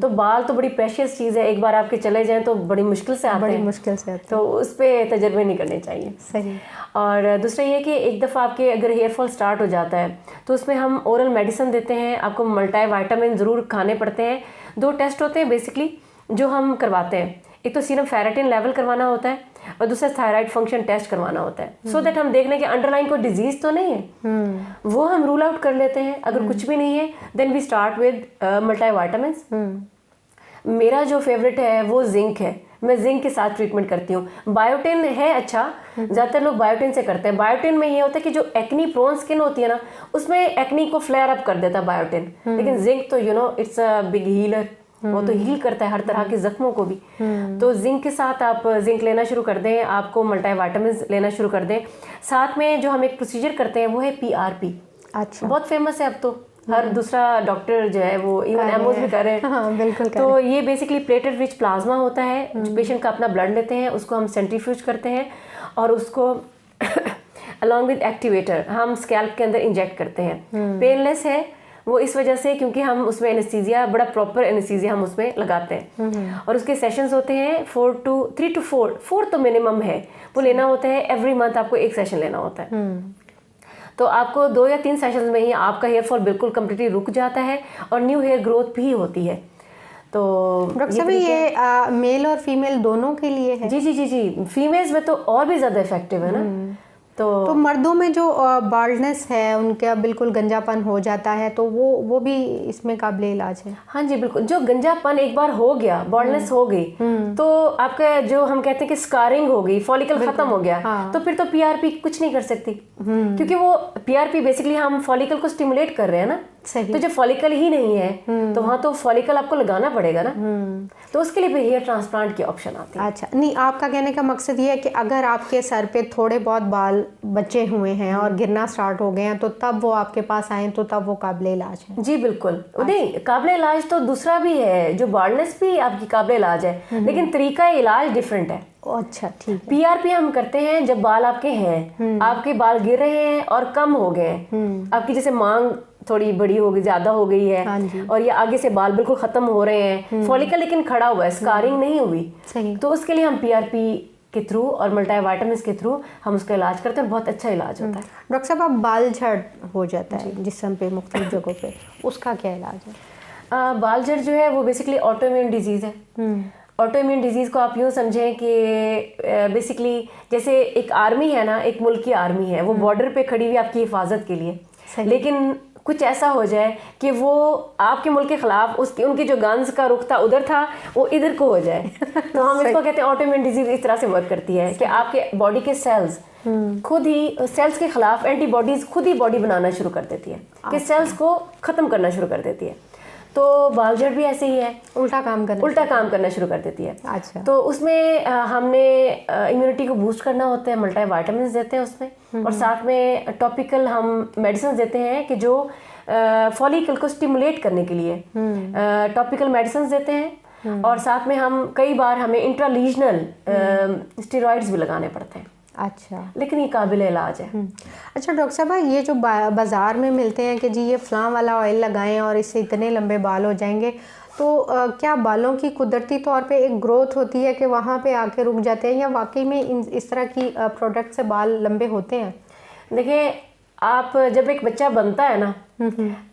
Speaker 2: तो बाल तो बड़ी प्रेशियस चीज़ है, एक बार आपके चले जाएं तो बड़ी मुश्किल से आते हैं, तो उस पर तजर्बे नहीं करने चाहिए।
Speaker 1: सही।
Speaker 2: और दूसरा ये कि एक दफ़ा आपके अगर हेयर फॉल स्टार्ट हो जाता है तो उसमें हम ओरल मेडिसिन देते हैं, आपको मल्टी विटामिन ज़रूर खाने पड़ते हैं। 2 टेस्ट होते हैं बेसिकली जो हम करवाते हैं, एक तो सीरम फेरेटिन लेवल करवाना होता है और दूसरा थायराइड फंक्शन टेस्ट करवाना होता है, सो दैट हम देख लें कि अंडरलाइन कोई डिजीज तो नहीं है। वो हम रूल आउट कर लेते हैं। अगर कुछ भी नहीं है then we start with multivitamins. मेरा जो फेवरेट है वो जिंक है, मैं जिंक के साथ ट्रीटमेंट करती हूँ। बायोटिन है अच्छा, ज़्यादातर लोग बायोटिन से करते हैं। बायोटिन में ये होता है कि जो एक्नी प्रोन स्किन होती है ना, उसमें एक्नी को फ्लेयर अप कर देता है बायोटिन। लेकिन जिंक तो इट्स अ बिग हीलर, वो तो हील करता है हर तरह के जख्मों को भी। तो जिंक के साथ आप जिंक लेना शुरू कर दें, आपको मल्टी विटामिन लेना शुरू कर दें। साथ में जो हम एक प्रोसीजर करते हैं वो है PRP। अच्छा, बहुत फेमस है अब तो, हर दूसरा डॉक्टर जो है वो इवन एमओस भी कर रहे हैं।
Speaker 1: हाँ, बिल्कुल।
Speaker 2: तो ये बेसिकली प्लेटेड रिच प्लाज्मा होता है, जो पेशेंट का अपना ब्लड लेते हैं, उसको हम सेंट्रीफ्यूज करते हैं और उसको अलॉन्ग विद एक्टिवेटर हम स्कैल्प के अंदर इंजेक्ट करते हैं। पेनलेस है वो इस वजह से क्योंकि हम उसमें एनेस्थीसिया, बड़ा प्रॉपर एनेस्थीसिया हम उसमें लगाते हैं। और उसके सेशंस होते हैं 3 to 4 तो मिनिमम है, वो लेना होता है। एवरी मंथ आपको एक सेशन लेना होता है। तो आपको 2 या 3 सेशंस में ही आपका हेयर फॉल बिल्कुल कम्प्लीटली रुक जाता है और न्यू हेयर ग्रोथ भी होती है। तो
Speaker 1: डॉक्टर साहब, ये मेल और फीमेल दोनों के लिए है?
Speaker 2: जी, फीमेल्स में तो और भी ज़्यादा इफेक्टिव है ना।
Speaker 1: तो मर्दों में जो बाल्डनेस है, उनका बिल्कुल गंजापन हो जाता है, तो वो भी इसमें काबिल इलाज है?
Speaker 2: हाँ जी बिल्कुल। जो गंजापन एक बार हो गया, बाल्डनेस हो गई, तो आपका जो हम कहते हैं कि स्कारिंग हो गई, फॉलिकल खत्म हो गया, तो फिर तो पीआरपी कुछ नहीं कर सकती, क्योंकि वो पीआरपी बेसिकली हम फॉलिकल को स्टिमुलेट कर रहे हैं ना।
Speaker 1: सही।
Speaker 2: तो जब फॉलिकल ही नहीं है तो वहाँ तो फॉलिकल आपको लगाना पड़ेगा ना, तो उसके लिए भी हेयर ट्रांसप्लांट की ऑप्शन आती है।
Speaker 1: अच्छा, नहीं, आपका कहने का मकसद ये है कि अगर आपके सर पे थोड़े बहुत बाल बचे हुए हैं और गिरना स्टार्ट हो गए हैं, तो तब वो आपके पास आए, तो तब वो काबिल इलाज है?
Speaker 2: जी बिल्कुल। नहीं, काबिल इलाज तो दूसरा भी है, जो बाल्डनेस भी आपकी काबिल इलाज है, लेकिन तरीका इलाज डिफरेंट है।
Speaker 1: अच्छा, ठीक।
Speaker 2: पीआरपी हम करते हैं जब बाल आपके हैं, आपके बाल गिर रहे हैं और कम हो गए हैं, आपकी जैसे मांग थोड़ी बड़ी हो गई, ज्यादा हो गई है, और ये आगे से बाल बिल्कुल खत्म हो रहे हैं, फॉलिकल लेकिन खड़ा हुआ है, स्कारिंग नहीं हुई,
Speaker 1: सही।
Speaker 2: तो उसके लिए हम पीआरपी के थ्रू और मल्टीविटामिन्स के थ्रू हम उसका इलाज करते हैं, बहुत अच्छा इलाज होता है।
Speaker 1: डॉक्टर साहब, अब बाल झड़ हो जाता है जिस्म पे मुख्तलिफ जगहों पे, उसका क्या इलाज है?
Speaker 2: बाल झड़ जो है वो बेसिकली ऑटोइम्यून डिजीज है। ऑटोइम्यून डिजीज को आप यूँ समझें कि बेसिकली जैसे एक आर्मी है ना, एक मुल्क की आर्मी है, वो बॉर्डर पे खड़ी हुई आपकी हिफाजत के लिए, लेकिन कुछ ऐसा हो जाए कि वो आपके मुल्क के खिलाफ उसकी उनकी जो गन्स का रुख था उधर था, वो इधर को हो जाए, तो हम इसको कहते हैं ऑटोइम्यून डिजीज। इस तरह से वर्क करती है कि आपके बॉडी के सेल्स खुद ही सेल्स के खिलाफ एंटीबॉडीज खुद ही बॉडी बनाना शुरू कर देती है, कि सेल्स को खत्म करना शुरू कर देती है। तो बाल झड़ भी ऐसे ही है, उल्टा काम करना शुरू कर देती है।
Speaker 1: अच्छा।
Speaker 2: तो उसमें हमने इम्यूनिटी को बूस्ट करना होता है, मल्टीविटामिन्स देते हैं उसमें, और साथ में टॉपिकल हम मेडिसिन देते हैं कि जो फॉलिकल को स्टिमुलेट करने के लिए टॉपिकल मेडिसिन देते हैं, और साथ में हम कई बार हमें इंट्रालीजनल स्टेरॉइड्स भी लगाने पड़ते हैं।
Speaker 1: अच्छा,
Speaker 2: लेकिन ये काबिल इलाज है।
Speaker 1: अच्छा डॉक्टर साहब, ये जो बाज़ार में मिलते हैं कि जी ये फ़लाँ वाला ऑयल लगाएं और इससे इतने लंबे बाल हो जाएंगे, तो क्या बालों की कुदरती तौर पे एक ग्रोथ होती है कि वहाँ पे आके रुक जाते हैं, या वाकई में इस तरह की प्रोडक्ट से बाल लंबे होते हैं?
Speaker 2: देखिए, आप जब एक बच्चा बनता है ना,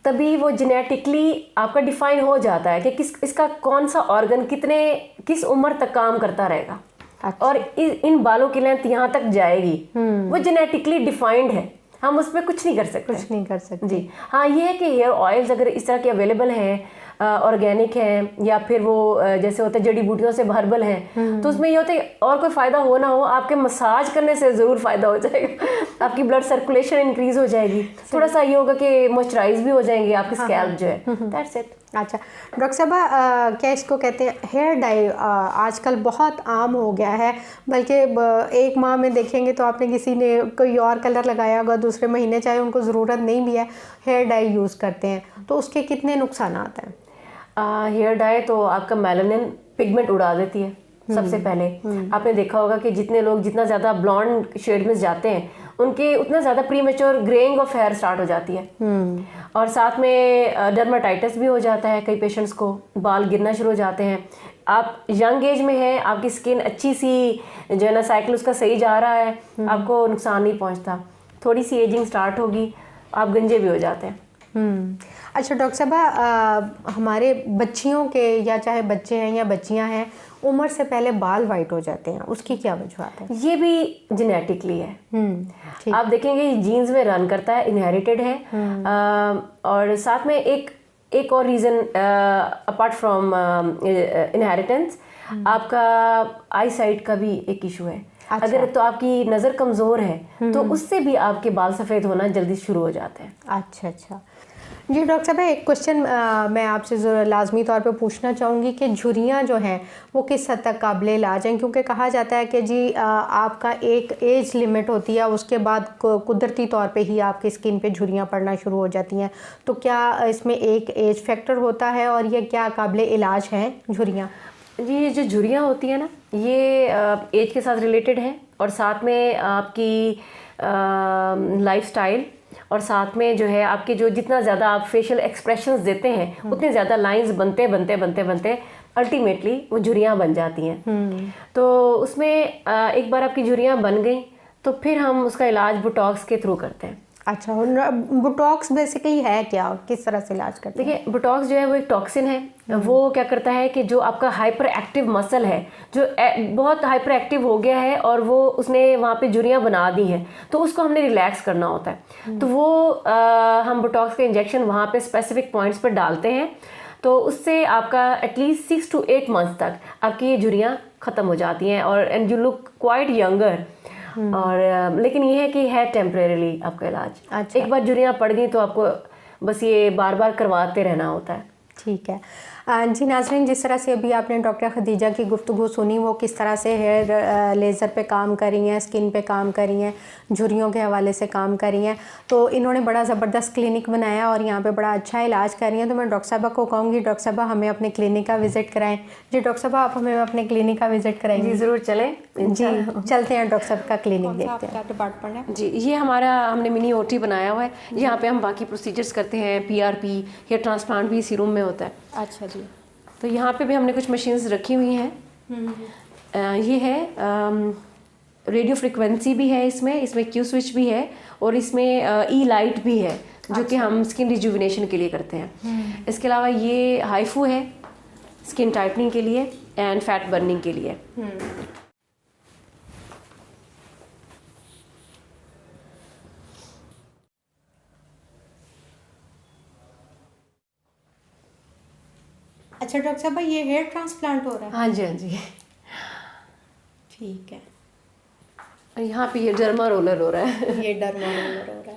Speaker 2: तभी वो जेनेटिकली आपका डिफाइन हो जाता है कि इसका कौन सा ऑर्गन किस उम्र तक काम करता रहेगा। अच्छा। और इन बालों की लेंथ यहाँ तक जाएगी, वो जेनेटिकली डिफाइंड है, हम उस पर कुछ नहीं कर सकते। जी हाँ, ये है कि हेयर ऑयल्स अगर इस तरह के अवेलेबल हैं, ऑर्गेनिक हैं, या फिर वो जैसे होते हैं जड़ी बूटियों से हर्बल हैं, तो उसमें ये होता है और कोई फ़ायदा हो ना हो, आपके मसाज करने से ज़रूर फ़ायदा हो जाएगा, आपकी ब्लड सर्कुलेशन इंक्रीज हो जाएगी, थोड़ा सा ये होगा कि मॉइस्चराइज भी हो जाएंगे आपकी स्कैल्प जो है। That's it.
Speaker 1: अच्छा डॉक्टर साहब, क्या इसको कहते हैं हेयर डाई आजकल बहुत आम हो गया है, बल्कि एक माह में देखेंगे तो आपने किसी ने कोई और कलर लगाया होगा, दूसरे महीने चाहे उनको ज़रूरत नहीं भी है हेयर डाई यूज़ करते हैं, तो उसके कितने नुकसान आते हैं?
Speaker 2: हेयर डाई तो आपका मेलानिन पिगमेंट उड़ा देती है। सबसे पहले आपने देखा होगा कि जितना ज़्यादा ब्लॉन्ड शेड में जाते हैं, उनके उतना ज़्यादा premature greying of hair start हो जाती है, और साथ में डर्माटाइटिस भी हो जाता है, कई पेशेंट्स को बाल गिरना शुरू हो जाते हैं। आप यंग एज में हैं, आपकी स्किन अच्छी सी जो है ना साइकिल उसका सही जा रहा है, आपको नुकसान नहीं पहुंचता, थोड़ी सी एजिंग स्टार्ट होगी आप गंजे भी हो जाते हैं।
Speaker 1: अच्छा डॉक्टर साहब, हमारे बच्चियों के या चाहे बच्चे हैं या बच्चियां हैं, उम्र से पहले बाल वाइट हो जाते हैं, उसकी क्या वजूहत है?
Speaker 2: ये भी जेनेटिकली है। आप देखेंगे जीन्स में रन करता है, इनहेरिटेड है, और साथ में एक और रीज़न अपार्ट फ्रॉम इनहेरिटेंस, आपका आई साइट का भी एक इशू है। अच्छा। अगर तो आपकी नज़र कमज़ोर है तो उससे भी आपके बाल सफ़ेद होना जल्दी शुरू हो जाते हैं।
Speaker 1: अच्छा जी डॉक्टर साहब, एक क्वेश्चन मैं आपसे लाजमी तौर पे पूछना चाहूँगी कि झुर्रियाँ जो हैं वो किस हद तक काबिल इलाज हैं, क्योंकि कहा जाता है कि जी आपका एक एज लिमिट होती है, उसके बाद कुदरती तौर पे ही आपकी स्किन पे झुर्रियाँ पड़ना शुरू हो जाती हैं, तो क्या इसमें एक एज फैक्टर होता है और ये क्या काबिल इलाज हैं झुर्रियाँ?
Speaker 2: जी, ये जो झुर्रियाँ होती हैं ना, ये एज के साथ रिलेटेड है, और साथ में आपकी लाइफस्टाइल, और साथ में जो है आपके जो जितना ज़्यादा आप फेशियल एक्सप्रेशंस देते हैं, उतने ज़्यादा लाइंस बनते अल्टीमेटली वो झुर्रियाँ बन जाती हैं। तो उसमें एक बार आपकी झुर्रियाँ बन गई तो फिर हम उसका इलाज बोटॉक्स के थ्रू करते हैं।
Speaker 1: अच्छा, बोटॉक्स बेसिकली है क्या, किस तरह से इलाज करते हैं?
Speaker 2: देखिए, बोटॉक्स जो है वो एक टॉक्सिन है। वो क्या करता है कि जो आपका हाइपर एक्टिव मसल है, जो बहुत हाइपर एक्टिव हो गया है और वो उसने वहाँ पे झुर्रियाँ बना दी हैं, तो उसको हमने रिलैक्स करना होता है। तो वो हम बोटॉक्स का इंजेक्शन वहाँ पे स्पेसिफिक पॉइंट्स पर डालते हैं, तो उससे आपका एटलीस्ट 6 to 8 मंथ्स तक आपकी ये झुर्रियाँ ख़त्म हो जाती हैं और and you look quite younger. और लेकिन ये है कि है टेम्परेरीली आपका इलाज।
Speaker 1: अच्छा।
Speaker 2: एक बार झुर्रियाँ पड़ गई तो आपको बस ये बार बार करवाते रहना होता है।
Speaker 1: ठीक है जी नाज़रीन, जिस तरह से अभी आपने डॉक्टर खदीजा की गुफ्तगू सुनी, वो किस तरह से हेयर लेज़र पे काम कर रही हैं, स्किन पे काम कर रही हैं, झुर्रियों के हवाले से काम कर रही हैं, तो इन्होंने बड़ा ज़बरदस्त क्लिनिक बनाया और यहाँ पे बड़ा अच्छा इलाज कर रही हैं। तो मैं डॉक्टर साहबा को कहूँगी, डॉक्टर साहबा हमें अपने क्लिनिक का विज़िट कराएँ। जी डॉक्टर साहबा, आप हमें अपने क्लिनिक का विज़िट कराएंगे?
Speaker 2: जी ज़रूर, चलें।
Speaker 1: जी चलते हैं, डॉक्टर साहब का क्लिनिक देखते हैं।
Speaker 3: डिपार्टमेंट है
Speaker 2: जी, ये हमारा हमने मिनी ओटी बनाया हुआ है। यहाँ पे हम बाकी प्रोसीजर्स करते हैं। PRP हेयर ट्रांसप्लांट भी इसी रूम में होता है।
Speaker 3: अच्छा जी।
Speaker 2: तो यहाँ पे भी हमने कुछ मशीन्स रखी हुई हैं। ये है रेडियो फ्रिक्वेंसी भी है इसमें क्यू स्विच भी है और इसमें ई लाइट भी है, जो कि हम स्किन रिजुविनेशन के लिए करते हैं। इसके अलावा ये हाइफू है स्किन टाइटनिंग के लिए एंड फैट बर्निंग के लिए।
Speaker 3: अच्छा डॉक्टर साहब, ये हेयर ट्रांसप्लांट हो रहा है?
Speaker 2: हाँ जी, हाँ जी।
Speaker 3: ठीक है।
Speaker 2: और यहाँ पे ये डर्मा रोलर हो रहा है।
Speaker 3: ये डर्मा रोलर हो रहा है।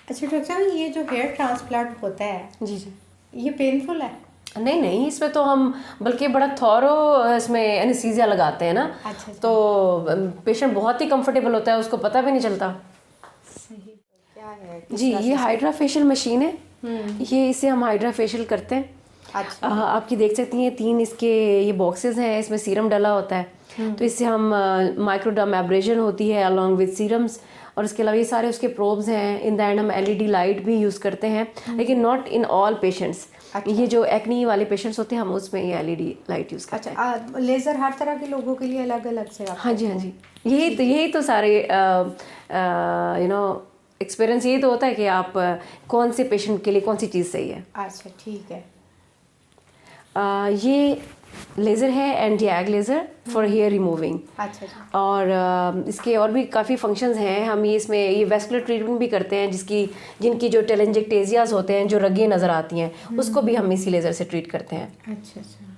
Speaker 3: अच्छा डॉक्टर साहब, ये जो हेयर ट्रांसप्लांट होता है,
Speaker 2: जी जी।
Speaker 3: ये पेनफुल है?
Speaker 2: नहीं नहीं, इसमें तो हम बल्कि बड़ा थॉरो इसमें एनेस्थीसिया लगाते हैं ना।
Speaker 3: अच्छा।
Speaker 2: तो पेशेंट बहुत ही कंफर्टेबल होता है, उसको पता भी नहीं चलता।
Speaker 3: सही। क्या है?
Speaker 2: जी, ये हाइड्रा फेशियल मशीन है। ये इसे हम हाइड्रा फेशियल करते हैं।
Speaker 3: अच्छा।
Speaker 2: आपकी देख सकती हैं 3 इसके ये बॉक्सेस हैं, इसमें सीरम डाला होता है। तो इससे हम माइक्रोडर्म एब्रेजन होती है अलॉन्ग विद सीरम्स, और इसके अलावा ये सारे उसके प्रोब्स हैं। इन द एंड हम LED लाइट भी यूज़ करते हैं, लेकिन नॉट इन ऑल पेशेंट्स। ये जो एक्नी वाले पेशेंट्स होते हैं, हम उसमें ये LED लाइट यूज़ करते हैं।
Speaker 3: अच्छा, लेज़र हर तरह के लोगों के लिए अलग अलग से?
Speaker 2: हाँ जी, हाँ जी। यही तो सारे एक्सपीरियंस यही तो होता है कि आप कौन से पेशेंट के लिए कौन सी चीज़ सही है।
Speaker 3: अच्छा ठीक है।
Speaker 2: ये लेज़र है anti age laser for hair removing.
Speaker 3: अच्छा जी।
Speaker 2: और इसके और भी काफ़ी फंक्शंस हैं। हम ये वेस्कुलर ट्रीटमेंट भी करते हैं, जिनकी जो टेलेंजेक्टेजियाज होते हैं, जो रगें नज़र आती हैं, उसको भी हम इसी लेज़र से ट्रीट करते हैं।
Speaker 3: अच्छा अच्छा।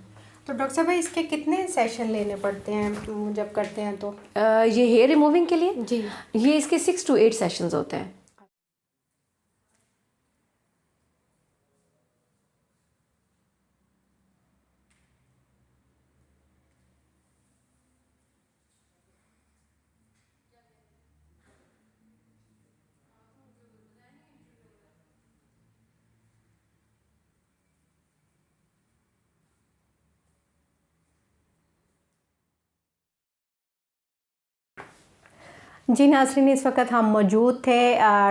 Speaker 3: तो डॉक्टर साहब, इसके कितने सेशन लेने पड़ते हैं जब करते हैं तो?
Speaker 2: ये हेयर रिमूविंग के लिए
Speaker 3: जी,
Speaker 2: ये इसके 6 to 8 सेशंस होते हैं।
Speaker 1: जी नाज़रीन, इस वक्त हम मौजूद थे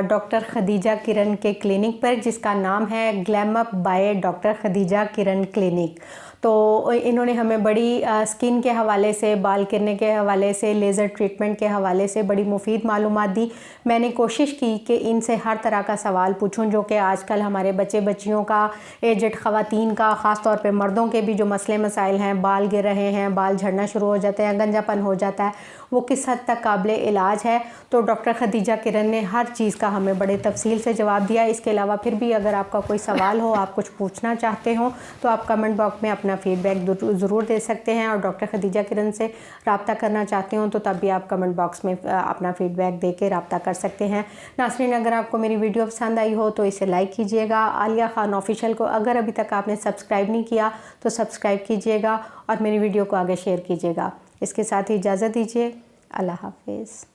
Speaker 1: डॉक्टर खदीजा किरण के क्लिनिक पर, जिसका नाम है glam up by doctor Khadija Kiran clinic. तो इन्होंने हमें बड़ी स्किन के हवाले से, बाल गिरने के हवाले से, लेज़र ट्रीटमेंट के हवाले से बड़ी मुफीद मालूमात दी। मैंने कोशिश की कि इनसे हर तरह का सवाल पूछूं, जो कि आजकल हमारे बच्चियों का, एजड ख़वातीन का, ख़ास तौर पे मर्दों के भी जो मसले मसाइल हैं, बाल गिर रहे हैं, बाल झड़ना शुरू हो जाते हैं, गंजापन हो जाता है, वो किस हद तक काबिल इलाज है। तो डॉक्टर खदीजा किरण ने हर चीज़ का हमें बड़े तफसील से जवाब दिया। इसके अलावा फिर भी अगर आपका कोई सवाल हो, आप कुछ पूछना चाहते हो, तो आप कमेंट बॉक्स में अपना फ़ीडबैक ज़रूर दे सकते हैं। और डॉक्टर खदीजा किरण से रब्ता करना चाहते हो तो तब भी आप कमेंट बॉक्स में अपना फ़ीडबैक दे के रब्ता कर सकते हैं। नाज़रीन, अगर आपको मेरी वीडियो पसंद आई हो तो इसे लाइक कीजिएगा। आलिया खान ऑफिशियल को अगर अभी तक आपने सब्सक्राइब नहीं किया तो सब्सक्राइब कीजिएगा और मेरी वीडियो को आगे शेयर कीजिएगा। इसके साथ ही इजाज़त दीजिए। अल्लाह हाफ़िज़।